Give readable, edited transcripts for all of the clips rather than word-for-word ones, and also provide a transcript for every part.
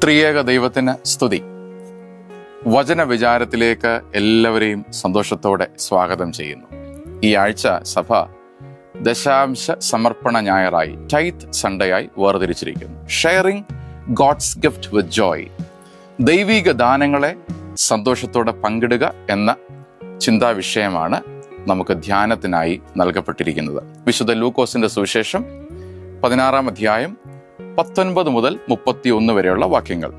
ത്രിയേക ദൈവത്തിന് സ്തുതി. വചനവിചാരത്തിലേക്ക് എല്ലാവരെയും സന്തോഷത്തോടെ സ്വാഗതം ചെയ്യുന്നു. ഈ ആഴ്ച സഭ ദശാംശ സമർപ്പണ ഞായറായി, ടൈത്ത് സൺഡേയായി വേർതിരിച്ചിരിക്കുന്നു. ഷെയറിംഗ് ഗോഡ്സ് ഗിഫ്റ്റ് വിത്ത് ജോയ്, ദൈവിക ദാനങ്ങളെ സന്തോഷത്തോടെ പങ്കിടുക എന്ന ചിന്താവിഷയമാണ് നമുക്ക് ധ്യാനത്തിനായി നൽകപ്പെട്ടിരിക്കുന്നത്. വിശുദ്ധ ലൂക്കോസിന്റെ സുവിശേഷം 16 അധ്യായം 19 മുതൽ 31 വരെയുള്ള വാക്യങ്ങൾ.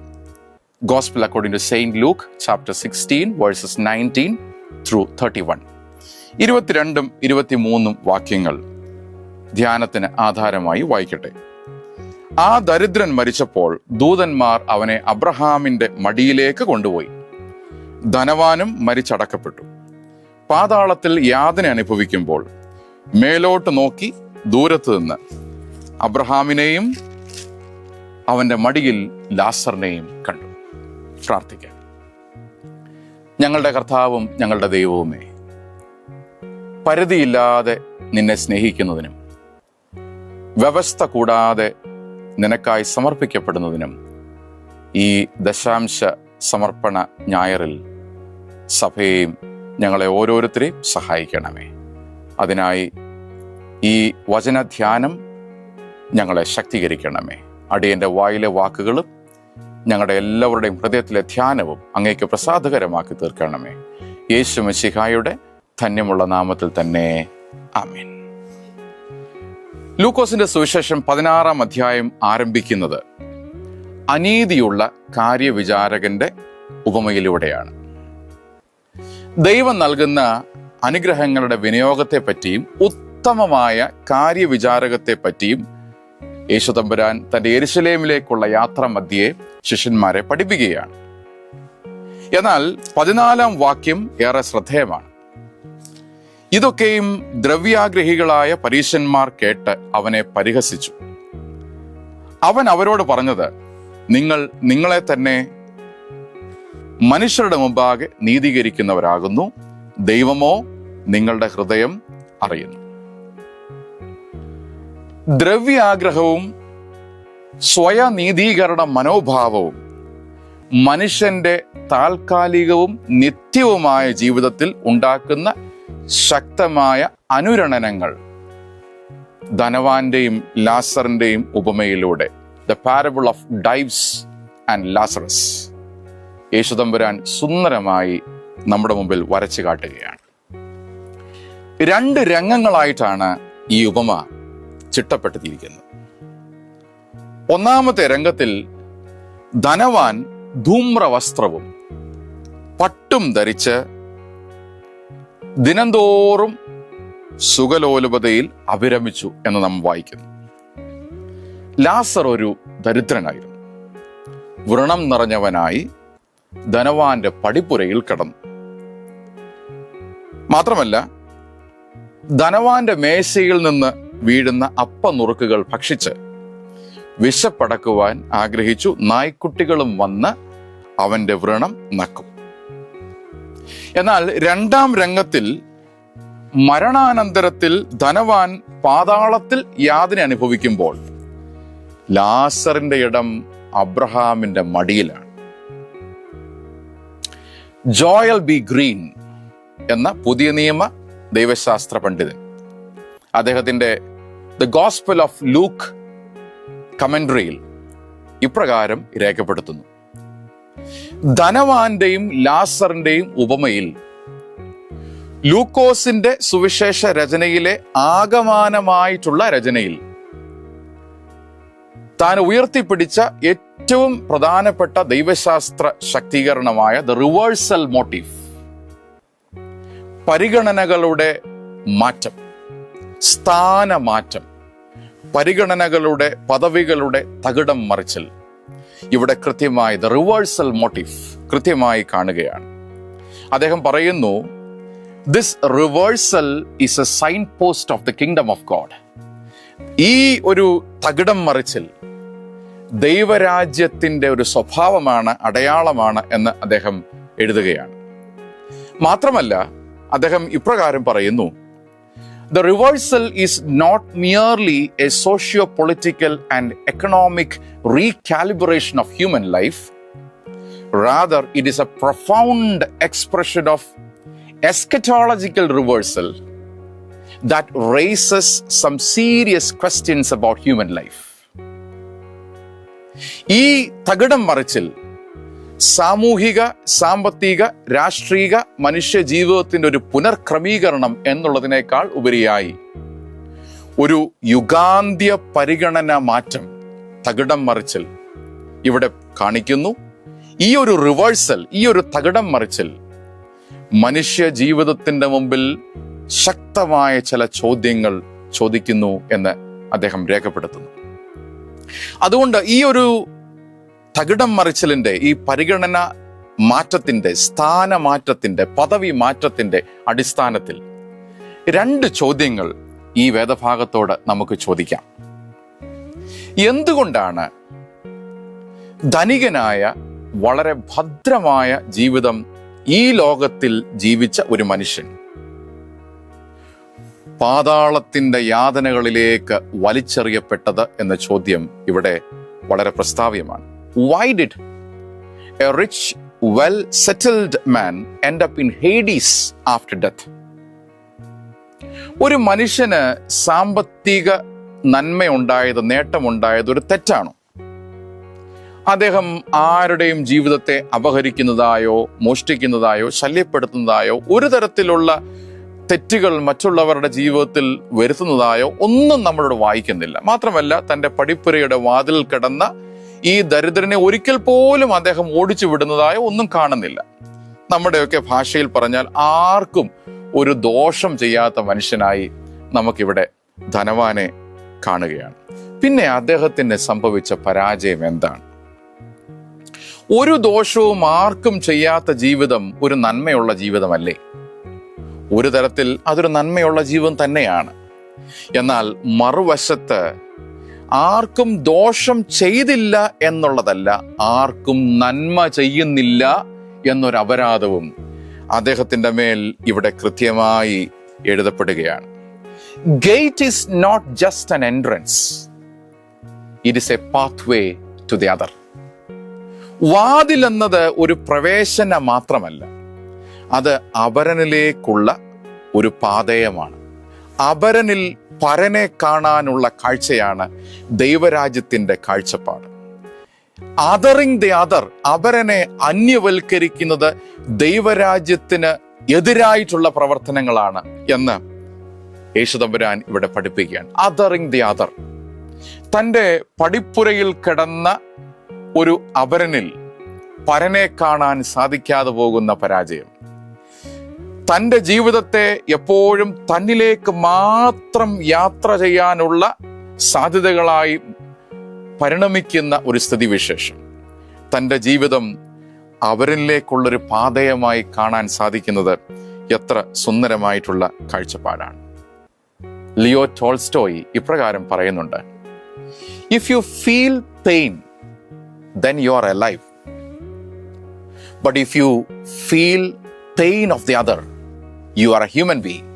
Gospel according to Saint Luke, chapter 16, verses 19 through 31. 22ഉം 23ഉം വാക്യങ്ങൾ ധ്യാനത്തിന് ആധാരമായി വായിക്കട്ടെ. ആ ദരിദ്രൻ മരിച്ചപ്പോൾ ദൂതന്മാർ അവനെ അബ്രഹാമിന്റെ മടിയിലേക്ക് കൊണ്ടുപോയി. ധനവാനും മരിച്ചടക്കപ്പെട്ടു. പാതാളത്തിൽ യാതന അനുഭവിക്കുമ്പോൾ മേലോട്ട് നോക്കി ദൂരത്ത് നിന്ന് അബ്രഹാമിനെയും അവന്റെ മടിയിൽ ലാസറിനെയും കണ്ടു. പ്രാർത്ഥിക്കാം. ഞങ്ങളുടെ കർത്താവും ഞങ്ങളുടെ ദൈവവുമേ, പരിധിയില്ലാതെ നിന്നെ സ്നേഹിക്കുന്നതിനും വ്യവസ്ഥ കൂടാതെ നിനക്കായി സമർപ്പിക്കപ്പെടുന്നതിനും ഈ ദശാംശ സമർപ്പണ ഞായറിൽ സഭയെയും ഞങ്ങളെ ഓരോരുത്തരെയും സഹായിക്കണമേ. അതിനായി ഈ വചനധ്യാനം ഞങ്ങളെ ശക്തീകരിക്കണമേ. അടിയന്റെ വായിലെ വാക്കുകളും ഞങ്ങളുടെ എല്ലാവരുടെയും ഹൃദയത്തിലെ ധ്യാനവും അങ്ങേക്ക് പ്രസാദകരമാക്കി തീർക്കണമേ. യേശു മിശിഹായുടെ ധന്യമുള്ള നാമത്തിൽ തന്നെ ആമേൻ. ലൂക്കോസിന്റെ സുവിശേഷം 16 അധ്യായം ആരംഭിക്കുന്നത് അനീതിയുള്ള കാര്യവിചാരകന്റെ ഉപമയിലൂടെയാണ്. ദൈവം നൽകുന്ന അനുഗ്രഹങ്ങളുടെ വിനിയോഗത്തെ പറ്റിയും ഉത്തമമായ കാര്യവിചാരകത്തെ പറ്റിയും യേശുതമ്പുരാൻ തന്റെ യെരുശലേമിലേക്കുള്ള യാത്ര മധ്യേ ശിഷ്യന്മാരെ പഠിപ്പിക്കുകയാണ്. എന്നാൽ 14-ാം വാക്യം ഏറെ ശ്രദ്ധേയമാണ്. ഇതൊക്കെയും ദ്രവ്യാഗ്രഹികളായ പരീശന്മാർ കേട്ട് അവനെ പരിഹസിച്ചു. അവൻ അവരോട് പറഞ്ഞത്, നിങ്ങൾ നിങ്ങളെ തന്നെ മനുഷ്യരുടെ മുമ്പാകെ നീതീകരിക്കുന്നവരാകുന്നു, ദൈവമോ നിങ്ങളുടെ ഹൃദയം അറിയുന്നു. ദ്രവ്യാഗ്രഹവും സ്വയനീതീകരണ മനോഭാവവും മനുഷ്യന്റെ താൽക്കാലികവും നിത്യവുമായ ജീവിതത്തിൽ ഉണ്ടാക്കുന്ന ശക്തമായ അനുരണനങ്ങൾ ധനവാന്റെയും ലാസറിന്റെയും ഉപമയിലൂടെ, the parable of Dives and Lazarus, യേശുതമ്പുരാൻ സുന്ദരമായി നമ്മുടെ മുമ്പിൽ വരച്ചു കാട്ടുകയാണ്. 2 രംഗങ്ങളായിട്ടാണ് ഈ ഉപമ ചിട്ടപ്പെടുത്തിയിരിക്കുന്നത്. ഒന്നാമത്തെ രംഗത്തിൽ ധനവാൻ ധൂമ്രവസ്ത്രവും പട്ടും ധരിച്ച് ദിനംതോറും സുഖലോലുപതയിൽ അഭിരമിച്ചു എന്ന് നാം വായിക്കുന്നു. ലാസർ ഒരു ദരിദ്രനായിരുന്നു. വ്രണം നിറഞ്ഞവനായി ധനവാന്റെ പടിപ്പുരയിൽ കിടന്നു. മാത്രമല്ല, ധനവാന്റെ മേശയിൽ നിന്ന് വീഴുന്ന അപ്പനുറുക്കുകൾ ഭക്ഷിച്ച് വിശപ്പടക്കുവാൻ ആഗ്രഹിച്ചു. നായ്ക്കുട്ടികളും വന്ന് അവന്റെ വ്രണം നക്കും. എന്നാൽ 2-ാം രംഗത്തിൽ മരണാനന്തരത്തിൽ ധനവാൻ പാതാളത്തിൽ യാതന അനുഭവിക്കുമ്പോൾ ലാസറിന്റെ ഇടം അബ്രഹാമിന്റെ മടിയിലാണ്. ജോയൽ ബി ഗ്രീൻ എന്ന പുതിയ നിയമ ദൈവശാസ്ത്ര പണ്ഡിതൻ അദ്ദേഹത്തിന്റെ ദ ഗോസ്പൽ ഓഫ് ലൂക്ക് കമന്ററിയിൽ ഇപ്രകാരം രേഖപ്പെടുത്തുന്നു: ധനവാന്റെയും ലാസറിന്റെയും ഉപമയിൽ ലൂക്കോസിന്റെ സുവിശേഷ രചനയിലെ ആകമാനമായിട്ടുള്ള രചനയിൽ താൻ ഉയർത്തിപ്പിടിച്ച ഏറ്റവും പ്രധാനപ്പെട്ട ദൈവശാസ്ത്ര ശക്തീകരണമായ ദ റിവേഴ്സൽ മോട്ടീവ്, പരിഗണനകളുടെ മാറ്റം, സ്ഥാനമാറ്റം, പരിഗണനകളുടെ പദവികളുടെ തകിടം മറിച്ചൽ, ഇവിടെ കൃത്യമായി ദ റിവേഴ്സൽ മോട്ടീവ് കൃത്യമായി കാണുകയാണ്. അദ്ദേഹം പറയുന്നു, this reversal is a signpost of the kingdom of God. ഈ ഒരു തകിടം മറിച്ചൽ ദൈവരാജ്യത്തിന്റെ ഒരു സ്വഭാവമാണ്, അടയാളമാണ് എന്ന് അദ്ദേഹം എഴുതുകയാണ്. മാത്രമല്ല, അദ്ദേഹം ഇപ്രകാരം പറയുന്നു, The reversal is not merely a socio-political and economic recalibration of human life. Rather, it is a profound expression of eschatological reversal that raises some serious questions about human life. ഈ തകിടം മറിച്ചിൽ സാമൂഹിക, സാമ്പത്തിക, രാഷ്ട്രീയ, മനുഷ്യ ജീവിതത്തിൻ്റെ ഒരു പുനർക്രമീകരണം എന്നുള്ളതിനേക്കാൾ ഉപരിയായി ഒരു യുഗാന്ത്യ പരിഗണന മാറ്റം, തകിടം മറിച്ചിൽ ഇവിടെ കാണിക്കുന്നു. ഈ ഒരു റിവേഴ്സൽ, ഈ ഒരു തകിടം മറിച്ചിൽ മനുഷ്യ ജീവിതത്തിൻ്റെ മുമ്പിൽ ശക്തമായ ചില ചോദ്യങ്ങൾ ചോദിക്കുന്നു എന്ന് അദ്ദേഹം രേഖപ്പെടുത്തുന്നു. അതുകൊണ്ട് ഈ ഒരു തകിടം മറിച്ചിലിന്റെ, ഈ പരിഗണന മാറ്റത്തിന്റെ, സ്ഥാനമാറ്റത്തിന്റെ, പദവി മാറ്റത്തിന്റെ അടിസ്ഥാനത്തിൽ 2 ചോദ്യങ്ങൾ ഈ വേദഭാഗത്തോട് നമുക്ക് ചോദിക്കാം. എന്തുകൊണ്ടാണ് ധനികനായ, വളരെ ഭദ്രമായ ജീവിതം ഈ ലോകത്തിൽ ജീവിച്ച ഒരു മനുഷ്യൻ പാതാളത്തിന്റെ യാതനകളിലേക്ക് വലിച്ചെറിയപ്പെട്ടത് എന്ന ചോദ്യം ഇവിടെ വളരെ പ്രസ്താവ്യമാണ്. Why did a rich, well-settled man end up in Hades after death? ഒരു മനുഷ്യന് സാമ്പത്തിക നന്മയുണ്ടായത്, നേട്ടമുണ്ടായത് ഒരു തെറ്റാണോ? അദ്ദേഹം ആരുടെയും ജീവിതത്തെ അപഹരിക്കുന്നതായോ, മോഷ്ടിക്കുന്നതായോ, ശല്യപ്പെടുത്തുന്നതായോ, ഒരു തരത്തിലുള്ള തെറ്റുകൾ മറ്റുള്ളവരുടെ ജീവിതത്തിൽ വരുത്തുന്നതായോ ഒന്നും നമ്മളോട് വായിക്കുന്നില്ല. മാത്രമല്ല, തൻ്റെ പടിപ്പുരയുടെ വാതിൽ കിടന്ന ഈ ദരിദ്രനെ ഒരിക്കൽ പോലും അദ്ദേഹം ഓടിച്ചു വിടുന്നതായോ ഒന്നും കാണുന്നില്ല. നമ്മുടെയൊക്കെ ഭാഷയിൽ പറഞ്ഞാൽ ആർക്കും ഒരു ദോഷം ചെയ്യാത്ത മനുഷ്യനായി നമുക്കിവിടെ ധനവാനെ കാണുകയാണ്. പിന്നെ അദ്ദേഹത്തിന് സംഭവിച്ച പരാജയം എന്താണ്? ഒരു ദോഷവും ആർക്കും ചെയ്യാത്ത ജീവിതം ഒരു നന്മയുള്ള ജീവിതമല്ലേ? ഒരു തരത്തിൽ അതൊരു നന്മയുള്ള ജീവിതം തന്നെയാണ്. എന്നാൽ മറുവശത്ത് ആർക്കും ദോഷം ചെയ്തില്ല എന്നുള്ളതല്ല, ആർക്കും നന്മ ചെയ്യുന്നില്ല എന്നൊരു അപരാധവും അദ്ദേഹത്തിന്റെ മേൽ ഇവിടെ കൃത്യമായി എഴുതപ്പെടുകയാണ്. Gate is not just an entrance, it is a pathway to the other. വാതിൽ എന്നത് ഒരു പ്രവേശന മാത്രമല്ല, അത് അപരനിലേക്കുള്ള ഒരു പാതയമാണ്. അപരനിൽ പരനെ കാണാനുള്ള കാഴ്ചയാണ് ദൈവരാജ്യത്തിന്റെ കാഴ്ചപ്പാട്. അതറിങ് ദി അതർ, അപരനെ അന്യവൽക്കരിക്കുന്നത് ദൈവരാജ്യത്തിന് എതിരായിട്ടുള്ള പ്രവർത്തനങ്ങളാണ് എന്ന് യേശുതമ്പുരാൻ ഇവിടെ പഠിപ്പിക്കുകയാണ്. Othering the other. തൻ്റെ പടിപ്പുരയിൽ കിടന്ന ഒരു അപരനിൽ പരനെ കാണാൻ സാധിക്കാതെ പോകുന്ന പരാജയം, തൻ്റെ ജീവിതത്തെ എപ്പോഴും തന്നിലേക്ക് മാത്രം യാത്ര ചെയ്യാനുള്ള സാധ്യതകളായി പരിണമിക്കുന്ന ഒരു സ്ഥിതിവിശേഷം, തൻ്റെ ജീവിതം അവരിലേക്കുള്ളൊരു പാതയമായി കാണാൻ സാധിക്കുന്നത് എത്ര സുന്ദരമായിട്ടുള്ള കാഴ്ചപ്പാടാണ്. ലിയോ ടോൾസ്റ്റോയ് ഇപ്രകാരം പറയുന്നുണ്ട്: if you feel pain then you are alive, but if you feel pain of the other, you are a human being.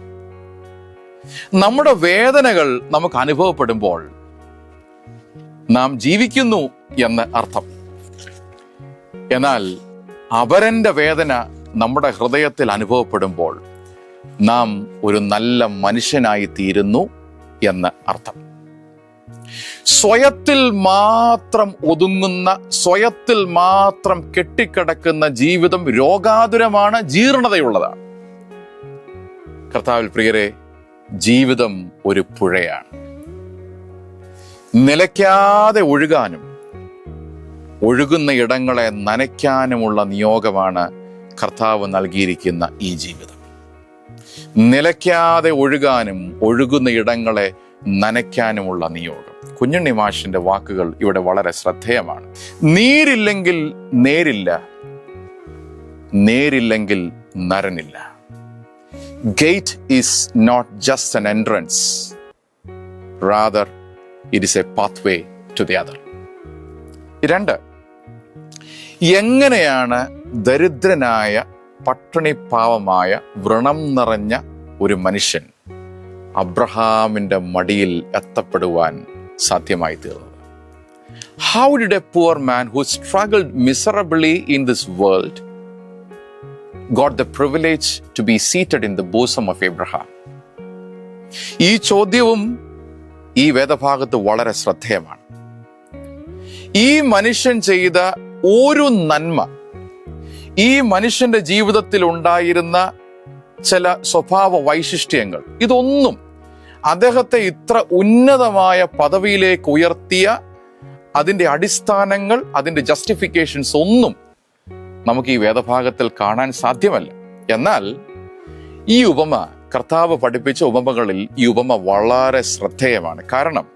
നമ്മുടെ വേദനകൾ നമുക്ക് അനുഭവപ്പെടുമ്പോൾ നാം ജീവിക്കുന്നു എന്ന് അർത്ഥം. എന്നാൽ അപരന്റെ വേദന നമ്മുടെ ഹൃദയത്തിൽ അനുഭവപ്പെടുമ്പോൾ നാം ഒരു നല്ല മനുഷ്യനായി തീരുന്നു എന്ന് അർത്ഥം. സ്വയത്തിൽ മാത്രം ഒതുങ്ങുന്ന, സ്വയത്തിൽ മാത്രം കെട്ടിക്കിടക്കുന്ന ജീവിതം രോഗാതുരമാണ്, ജീർണതയുള്ളതാണ്. കർത്താവിൽ പ്രിയരെ, ജീവിതം ഒരു പുഴയാണ്. നിലയ്ക്കാതെ ഒഴുകാനും ഒഴുകുന്ന ഇടങ്ങളെ നനയ്ക്കാനുമുള്ള നിയോഗമാണ് കർത്താവ് നൽകിയിരിക്കുന്ന ഈ ജീവിതം. നിലയ്ക്കാതെ ഒഴുകാനും ഒഴുകുന്ന ഇടങ്ങളെ നനയ്ക്കാനുമുള്ള നിയോഗം. കുഞ്ഞുണ്ണി മാഷിന്റെ വാക്കുകൾ ഇവിടെ വളരെ ശ്രദ്ധേയമാണ്. നീരില്ലെങ്കിൽ നേരില്ല, നേരില്ലെങ്കിൽ നരനില്ല. Gate is not just an entrance, rather it is a pathway to the other. 2, എങ്ങനെയാണ് ദരിദ്രനായ, പട്ടിണിപ്പാവമായ, വ്രണം നിറഞ്ഞ ഒരു മനുഷ്യൻ അബ്രഹാമിൻ്റെ മടിയിൽ എത്തപ്പെടുവാൻ സാധ്യമായി തീർന്നത്. How did a poor man who struggled miserably in this world got the privilege to be seated in the bosom of Abraham? ഈ ചോദ്യവും ഈ വേദഭാഗത്ത് വളരെ ശ്രദ്ധേയമാണ്. ഈ മനുഷ്യൻ ചെയ്ത ഒരു നന്മ, ഈ മനുഷ്യന്റെ ജീവിതത്തിൽ ഉണ്ടായിരുന്ന ചില സ്വഭാവ വൈശിഷ്ട്യങ്ങൾ, ഇതൊന്നും അദ്ദേഹത്തെ ഇത്ര ഉന്നതമായ പദവിയിലേക്ക് ഉയർത്തിയ അതിൻ്റെ അടിസ്ഥാനങ്ങൾ, അതിൻ്റെ ജസ്റ്റിഫിക്കേഷൻസ് ഒന്നും നമുക്ക് ഈ വേദഭാഗത്തിൽ കാണാൻ സാധ്യമല്ല. എന്നാൽ ഈ ഉപമ, കർത്താവ് പഠിപ്പിച്ച ഉപമകളിൽ ഈ ഉപമ വളരെ ശ്രദ്ധേയമാണ്. കാരണം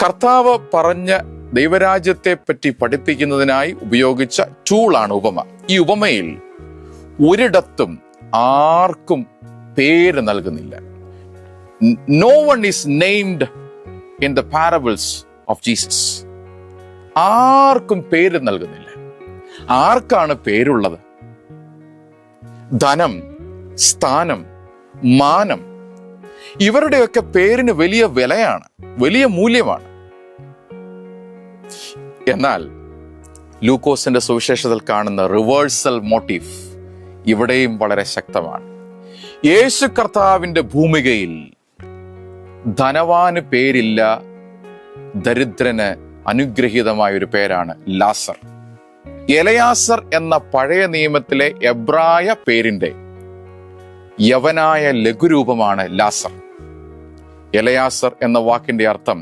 കർത്താവ് പറഞ്ഞ ദൈവരാജ്യത്തെ പറ്റി പഠിപ്പിക്കുന്നതിനായി ഉപയോഗിച്ച ടൂളാണ് ഉപമ. ഈ ഉപമയിൽ ഒരിടത്തും ആർക്കും പേര് നൽകുന്നില്ല. No one is named in the parables of Jesus. ആർക്കും പേര് നൽകുന്നില്ല. ആർക്കാണ് പേരുള്ളത്? ധനം, സ്ഥാനം, മാനം, ഇവരുടെയൊക്കെ പേരിന് വലിയ വിലയാണ്, വലിയ മൂല്യമാണ്. എന്നാൽ ലൂക്കോസിന്റെ സുവിശേഷത്തിൽ കാണുന്ന റിവേഴ്സൽ മോട്ടീവ് ഇവിടെയും വളരെ ശക്തമാണ്. യേശു കർത്താവിന്റെ ഭൂമികയിൽ ധനവാന് പേരില്ല, ദരിദ്രന് അനുഗ്രഹീതമായ ഒരു പേരാണ് ലാസർ. എലയാസർ എന്ന പഴയ നിയമത്തിലെ എബ്രായ പേരിന്റെ യവനായ ലഘുരൂപമാണ് ലാസർ. എലയാസർ എന്ന വാക്കിന്റെ അർത്ഥം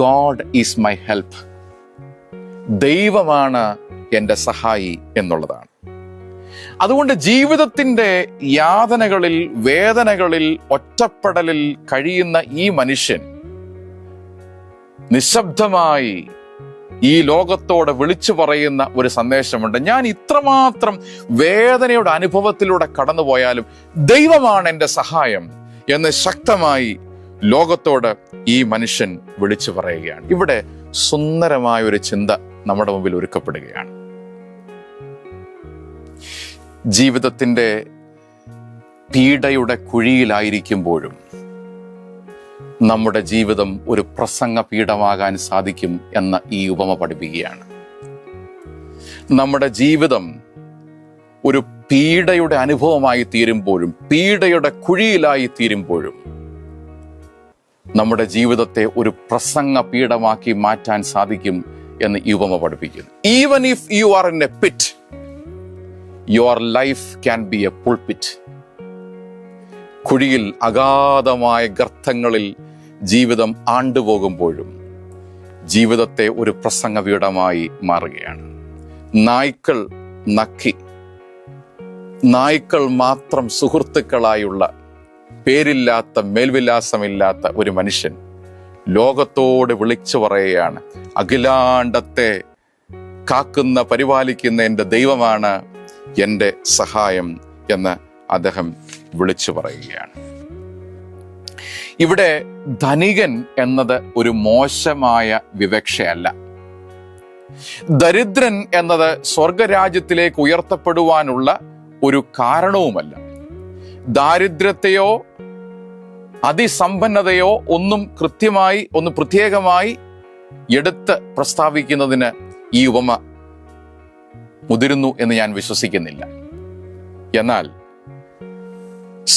ഗോഡ് ഈസ് മൈ ഹെൽപ്പ്, ദൈവമാണ് എൻ്റെ സഹായി എന്നുള്ളതാണ്. അതുകൊണ്ട് ജീവിതത്തിൻ്റെ യാതനകളിൽ, വേദനകളിൽ, ഒറ്റപ്പെടലിൽ കഴിയുന്ന ഈ മനുഷ്യൻ നിശബ്ദമായി ഈ ലോകത്തോട് വിളിച്ചു പറയുന്ന ഒരു സന്ദേശമുണ്ട്. ഞാൻ ഇത്രമാത്രം വേദനയുടെ അനുഭവത്തിലൂടെ കടന്നുപോയാലും ദൈവമാണ് എൻ്റെ സഹായം എന്ന് ശക്തമായി ലോകത്തോട് ഈ മനുഷ്യൻ വിളിച്ചു പറയുകയാണ്. ഇവിടെ സുന്ദരമായ ഒരു ചിന്ത നമ്മുടെ മുമ്പിൽ ഒരുക്കപ്പെടുകയാണ്. ജീവിതത്തിൻ്റെ പീഡയുടെ കുഴിയിലായിരിക്കുമ്പോഴും നമ്മുടെ ജീവിതം ഒരു പ്രസംഗ പീഠമാകാൻ സാധിക്കും എന്ന ഈ ഉപമ പഠിപ്പിക്കുകയാണ്. നമ്മുടെ ജീവിതം ഒരു പീഡയുടെ അനുഭവമായി തീരുമ്പോഴും, പീഡയുടെ കുഴിയിലായി തീരുമ്പോഴും നമ്മുടെ ജീവിതത്തെ ഒരു പ്രസംഗ പീഠമാക്കി മാറ്റാൻ സാധിക്കും എന്ന് ഈ ഉപമ പഠിപ്പിക്കുന്നു. Even if you are in a pit, your life can be a pulpit. കുഴിയിൽ, അഗാധമായ ഗർത്തങ്ങളിൽ ജീവിതം ആണ്ടുപോകുമ്പോഴും ജീവിതത്തെ ഒരു പ്രസംഗപീഠമായി മാറുകയാണ്. നായ്ക്കൾ നക്കി, നായ്ക്കൾ മാത്രം സുഹൃത്തുക്കളായുള്ള, പേരില്ലാത്ത, മേൽവിലാസമില്ലാത്ത ഒരു മനുഷ്യൻ ലോകത്തോട് വിളിച്ചു പറയുകയാണ്, അഖിലാണ്ടത്തെ കാക്കുന്ന, പരിപാലിക്കുന്ന എൻ്റെ ദൈവമാണ് എൻ്റെ സഹായം എന്ന് അദ്ദേഹം വിളിച്ചു പറയുകയാണ്. ഇവിടെ ധനികൻ എന്നത് ഒരു മോശമായ വിവക്ഷയല്ല. ദരിദ്രൻ എന്നത് സ്വർഗരാജ്യത്തിലേക്ക് ഉയർത്തപ്പെടുവാനുള്ള ഒരു കാരണവുമല്ല. ദാരിദ്ര്യത്തെയോ അതിസമ്പന്നതയോ ഒന്നും കൃത്യമായി, ഒന്ന് പ്രത്യേകമായി എടുത്ത് പ്രസ്താവിക്കുന്നതിന് ഈ ഉപമ മുതിരുന്നു എന്ന് ഞാൻ വിശ്വസിക്കുന്നില്ല. എന്നാൽ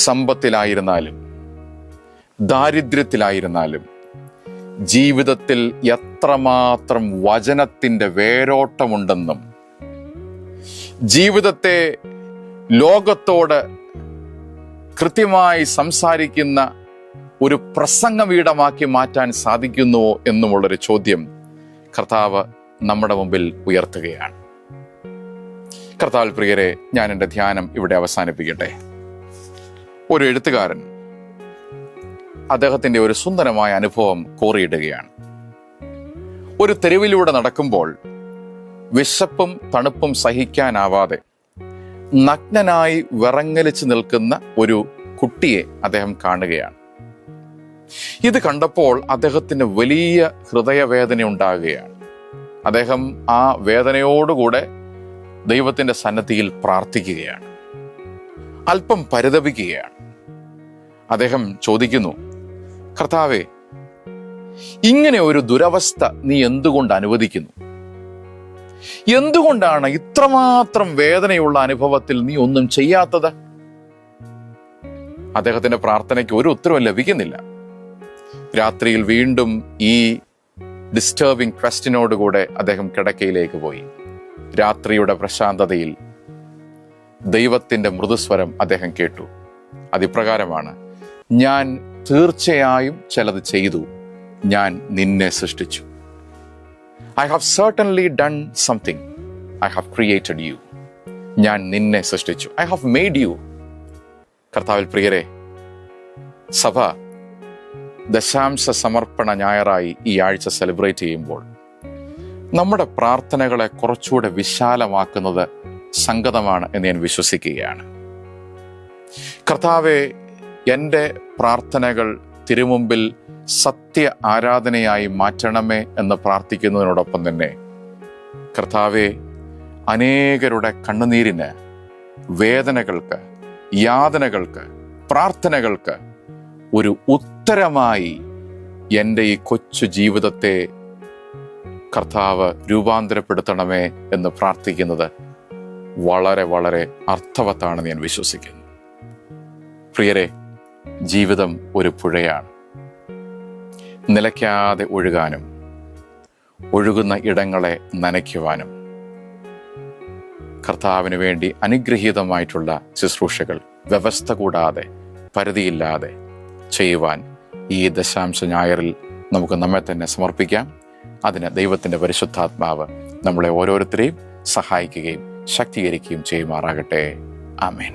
സമ്പത്തിലായിരുന്നാലും ദാരിദ്ര്യത്തിലായിരുന്നാലും ജീവിതത്തിൽ എത്രമാത്രം വചനത്തിൻ്റെ വേരോട്ടമുണ്ടെന്നും ജീവിതത്തെ ലോകത്തോട് കൃത്യമായി സംസാരിക്കുന്ന ഒരു പ്രസംഗപീഠമാക്കി മാറ്റാൻ സാധിക്കുന്നുവോ എന്നുമുള്ളൊരു ചോദ്യം കർത്താവ് നമ്മുടെ മുമ്പിൽ ഉയർത്തുകയാണ്. കർത്താവിൽ പ്രിയരെ, ഞാൻ എൻ്റെ ധ്യാനം ഇവിടെ അവസാനിപ്പിക്കട്ടെ. ഒരു എഴുത്തുകാരൻ അദ്ദേഹത്തിൻ്റെ ഒരു സുന്ദരമായ അനുഭവം കോറിയിടുകയാണ്. ഒരു തെരുവിലൂടെ നടക്കുമ്പോൾ വിശപ്പും തണുപ്പും സഹിക്കാനാവാതെ നഗ്നനായി വിറങ്ങലിച്ച് നിൽക്കുന്ന ഒരു കുട്ടിയെ അദ്ദേഹം കാണുകയാണ്. ഇത് കണ്ടപ്പോൾ അദ്ദേഹത്തിന് വലിയ ഹൃദയവേദന ഉണ്ടാകുകയാണ്. അദ്ദേഹം ആ വേദനയോടുകൂടെ ദൈവത്തിൻ്റെ സന്നദ്ധിയിൽ പ്രാർത്ഥിക്കുകയാണ്, അല്പം പരിതപിക്കുകയാണ്. അദ്ദേഹം ചോദിക്കുന്നു, കർത്താവേ, ഇങ്ങനെ ഒരു ദുരവസ്ഥ നീ എന്തുകൊണ്ട് അനുവദിക്കുന്നു? എന്തുകൊണ്ടാണ് ഇത്രമാത്രം വേദനയുള്ള അനുഭവത്തിൽ നീ ഒന്നും ചെയ്യാത്തത്? അദ്ദേഹത്തിന്റെ പ്രാർത്ഥനയ്ക്ക് ഒരു ഉത്തരവും ലഭിക്കുന്നില്ല. രാത്രിയിൽ വീണ്ടും ഈ ഡിസ്റ്റർബിംഗ് ക്വസ്റ്റ്യനോടുകൂടെ അദ്ദേഹം കിടക്കയിലേക്ക് പോയി. രാത്രിയുടെ പ്രശാന്തതയിൽ ദൈവത്തിന്റെ മൃദുസ്വരം അദ്ദേഹം കേട്ടു. അതിപ്രകാരമാണ്, ഞാൻ തീർച്ചയായും ചിലത് ചെയ്തു, ഞാൻ നിന്നെ സൃഷ്ടിച്ചു. I have certainly done something. I have created you. ഞാൻ നിന്നെ സൃഷ്ടിച്ചു. I have made you. കർത്താവിൽ പ്രിയരെ, സഭ ദശാംശ സമർപ്പണ ഞായറായി ഈ ആഴ്ച സെലിബ്രേറ്റ് ചെയ്യുമ്പോൾ നമ്മുടെ പ്രാർത്ഥനകളെ കുറച്ചുകൂടെ വിശാലമാക്കുന്നത് സംഗതമാണ് എന്ന് ഞാൻ വിശ്വസിക്കുകയാണ്. കർത്താവെ, എൻ്റെ പ്രാർത്ഥനകൾ തിരുമുമ്പിൽ സത്യ ആരാധനയായി മാറ്റണമേ എന്ന് പ്രാർത്ഥിക്കുന്നതിനോടൊപ്പം തന്നെ, കർത്താവെ, അനേകരുടെ കണ്ണുനീരിന്, വേദനകൾക്ക്, യാതനകൾക്ക്, പ്രാർത്ഥനകൾക്ക് ഒരു ഉത്തരമായി എൻ്റെ ഈ കൊച്ചു ജീവിതത്തെ കർത്താവ് രൂപാന്തരപ്പെടുത്തണമേ എന്ന് പ്രാർത്ഥിക്കുന്നത് വളരെ വളരെ അർത്ഥവത്താണെന്ന് ഞാൻ വിശ്വസിക്കുന്നു. പ്രിയരെ, ജീവിതം ഒരു പുഴയാണ്. നിലയ്ക്കാതെ ഒഴുകാനും ഒഴുകുന്ന ഇടങ്ങളെ നനയ്ക്കുവാനും കർത്താവിന് വേണ്ടി അനുഗ്രഹീതമായിട്ടുള്ള ശുശ്രൂഷകൾ വ്യവസ്ഥ കൂടാതെ, പരിധിയില്ലാതെ ചെയ്യുവാൻ ഈ ദശാംശ ഞായറിൽ നമുക്ക് നമ്മെ തന്നെ സമർപ്പിക്കാം. അതിന് ദൈവത്തിൻ്റെ പരിശുദ്ധാത്മാവ് നമ്മളെ ഓരോരുത്തരെയും സഹായിക്കുകയും ശക്തീകരിക്കുകയും ചെയ്യുമാറാകട്ടെ. ആമേൻ.